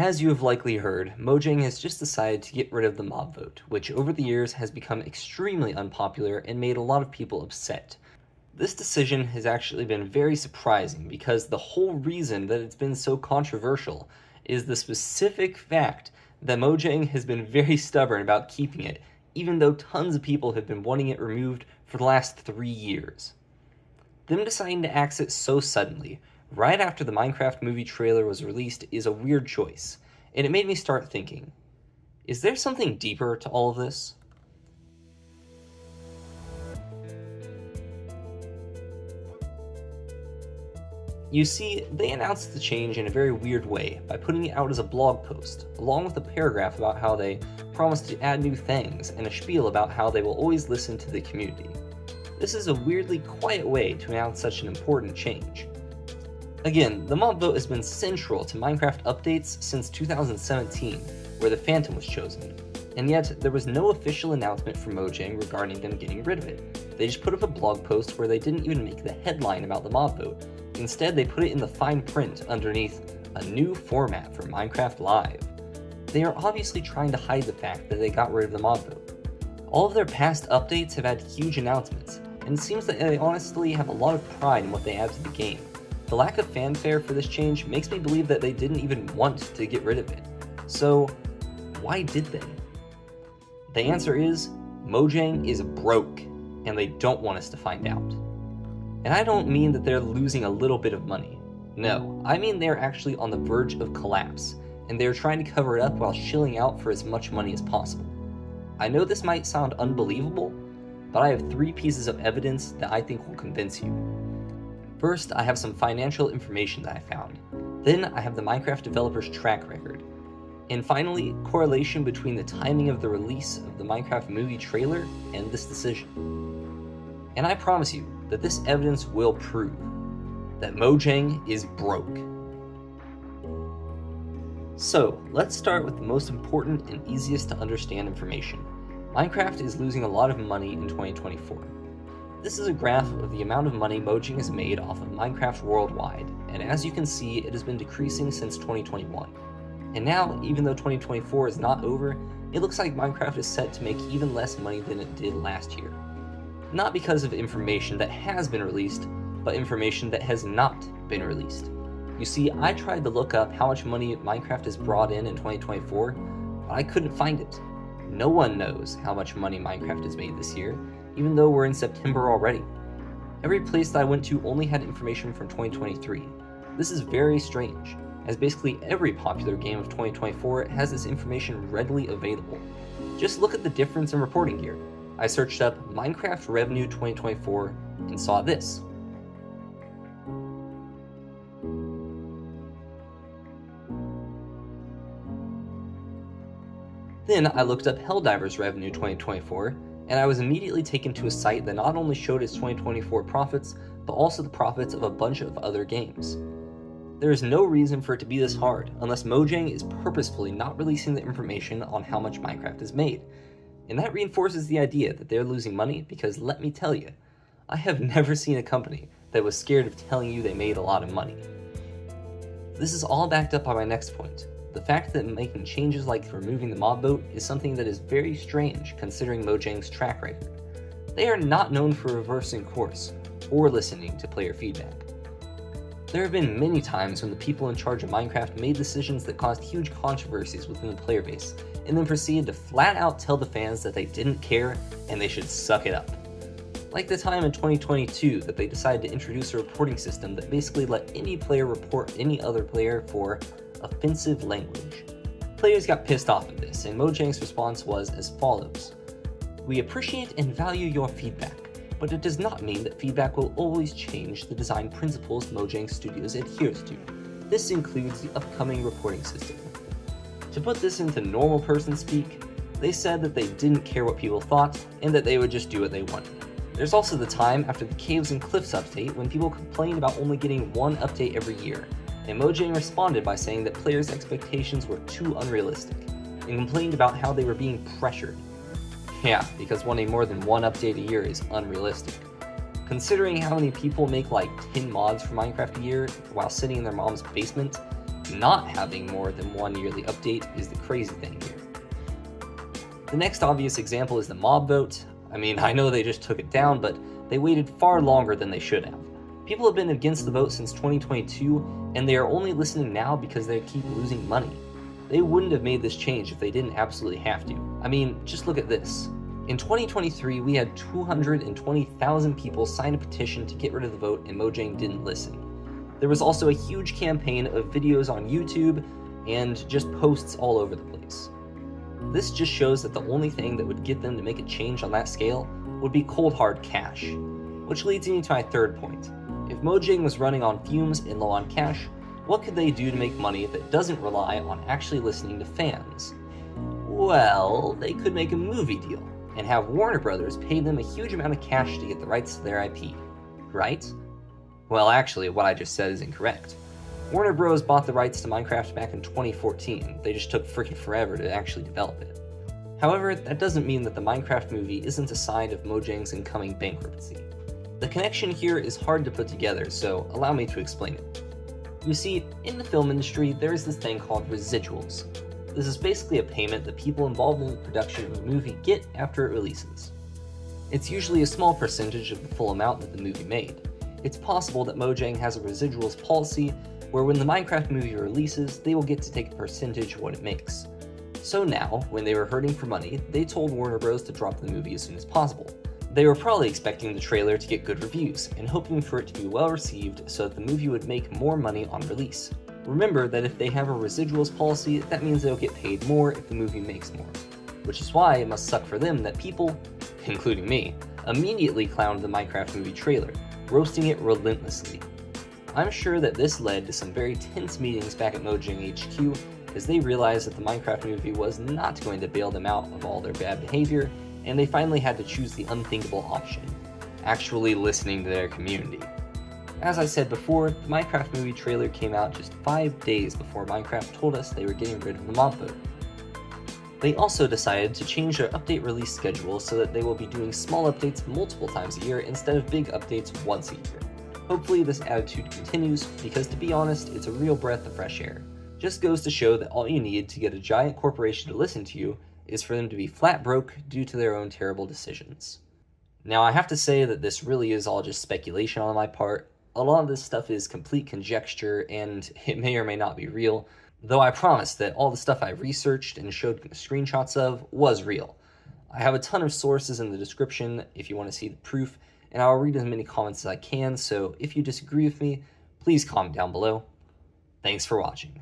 As you have likely heard, Mojang has just decided to get rid of the mob vote, which over the years has become extremely unpopular and made a lot of people upset. This decision has actually been very surprising because the whole reason that it's been so controversial is the specific fact that Mojang has been very stubborn about keeping it, even though tons of people have been wanting it removed for the last 3 years. Them deciding to axe it so suddenly, right after the Minecraft movie trailer was released, is a weird choice, and it made me start thinking, is there something deeper to all of this? You see, they announced the change in a very weird way by putting it out as a blog post, along with a paragraph about how they promised to add new things and a spiel about how they will always listen to the community. This is a weirdly quiet way to announce such an important change. Again, the mob vote has been central to Minecraft updates since 2017, where the Phantom was chosen, and yet there was no official announcement from Mojang regarding them getting rid of it. They just put up a blog post where they didn't even make the headline about the mob vote. Instead, they put it in the fine print underneath a new format for Minecraft Live. They are obviously trying to hide the fact that they got rid of the mob vote. All of their past updates have had huge announcements, and it seems that they honestly have a lot of pride in what they add to the game. The lack of fanfare for this change makes me believe that they didn't even want to get rid of it. So, why did they? The answer is, Mojang is broke, and they don't want us to find out. And I don't mean that they're losing a little bit of money. No, I mean they're actually on the verge of collapse, and they're trying to cover it up while shilling out for as much money as possible. I know this might sound unbelievable, but I have 3 pieces of evidence that I think will convince you. First, I have some financial information that I found. Then, I have the Minecraft developer's track record. And finally, correlation between the timing of the release of the Minecraft movie trailer and this decision. And I promise you that this evidence will prove that Mojang is broke. So, let's start with the most important and easiest to understand information. Minecraft is losing a lot of money in 2024. This is a graph of the amount of money Mojang has made off of Minecraft worldwide, and as you can see, it has been decreasing since 2021. And now, even though 2024 is not over, it looks like Minecraft is set to make even less money than it did last year. Not because of information that has been released, but information that has not been released. You see, I tried to look up how much money Minecraft has brought in 2024, but I couldn't find it. No one knows how much money Minecraft has made this year, even though we're in September already. Every place that I went to only had information from 2023. This is very strange, as basically every popular game of 2024 has this information readily available. Just look at the difference in reporting here. I searched up Minecraft Revenue 2024 and saw this. Then I looked up Helldivers Revenue 2024, and I was immediately taken to a site that not only showed its 2024 profits, but also the profits of a bunch of other games. There is no reason for it to be this hard, unless Mojang is purposefully not releasing the information on how much Minecraft is made. And that reinforces the idea that they're losing money because, let me tell you, I have never seen a company that was scared of telling you they made a lot of money. This is all backed up by my next point. The fact that making changes like removing the mob vote is something that is very strange considering Mojang's track record. They are not known for reversing course or listening to player feedback. There have been many times when the people in charge of Minecraft made decisions that caused huge controversies within the player base, and then proceeded to flat out tell the fans that they didn't care and they should suck it up. Like the time in 2022 that they decided to introduce a reporting system that basically let any player report any other player for offensive language. Players got pissed off at this, and Mojang's response was as follows. We appreciate and value your feedback, but it does not mean that feedback will always change the design principles Mojang Studios adheres to. This includes the upcoming reporting system. To put this into normal person speak, they said that they didn't care what people thought, and that they would just do what they wanted. There's also the time after the Caves and Cliffs update when people complained about only getting one update every year, and Mojang responded by saying that players' expectations were too unrealistic, and complained about how they were being pressured. Yeah, because wanting more than one update a year is unrealistic. Considering how many people make like 10 mods for Minecraft a year while sitting in their mom's basement, not having more than one yearly update is the crazy thing here. The next obvious example is the mob vote. I mean, I know they just took it down, but they waited far longer than they should have. People have been against the vote since 2022, and they are only listening now because they keep losing money. They wouldn't have made this change if they didn't absolutely have to. I mean, just look at this. In 2023, we had 220,000 people sign a petition to get rid of the vote, and Mojang didn't listen. There was also a huge campaign of videos on YouTube and just posts all over the place. This just shows that the only thing that would get them to make a change on that scale would be cold hard cash. Which leads me to my third point. If Mojang was running on fumes and low on cash, what could they do to make money that doesn't rely on actually listening to fans? Well, they could make a movie deal and have Warner Brothers pay them a huge amount of cash to get the rights to their IP, right? Well, actually, what I just said is incorrect. Warner Bros. Bought the rights to Minecraft back in 2014, they just took freaking forever to actually develop it. However, that doesn't mean that the Minecraft movie isn't a sign of Mojang's incoming bankruptcy. The connection here is hard to put together, so allow me to explain it. You see, in the film industry, there is this thing called residuals. This is basically a payment that people involved in the production of a movie get after it releases. It's usually a small percentage of the full amount that the movie made. It's possible that Mojang has a residuals policy where when the Minecraft movie releases, they will get to take a percentage of what it makes. So now, when they were hurting for money, they told Warner Bros. To drop the movie as soon as possible. They were probably expecting the trailer to get good reviews and hoping for it to be well received so that the movie would make more money on release. Remember that if they have a residuals policy, that means they'll get paid more if the movie makes more. Which is why it must suck for them that people, including me, immediately clowned the Minecraft movie trailer, roasting it relentlessly. I'm sure that this led to some very tense meetings back at Mojang HQ as they realized that the Minecraft movie was not going to bail them out of all their bad behavior, and they finally had to choose the unthinkable option, actually listening to their community. As I said before, the Minecraft movie trailer came out just 5 days before Minecraft told us they were getting rid of the mob vote. They also decided to change their update release schedule so that they will be doing small updates multiple times a year instead of big updates once a year. Hopefully this attitude continues, because to be honest, it's a real breath of fresh air. Just goes to show that all you need to get a giant corporation to listen to you is for them to be flat broke due to their own terrible decisions. Now I have to say that this really is all just speculation on my part. A lot of this stuff is complete conjecture and it may or may not be real, though I promise that all the stuff I researched and showed screenshots of was real. I have a ton of sources in the description if you want to see the proof, and I'll read as many comments as I can, so if you disagree with me, please comment down below. Thanks for watching.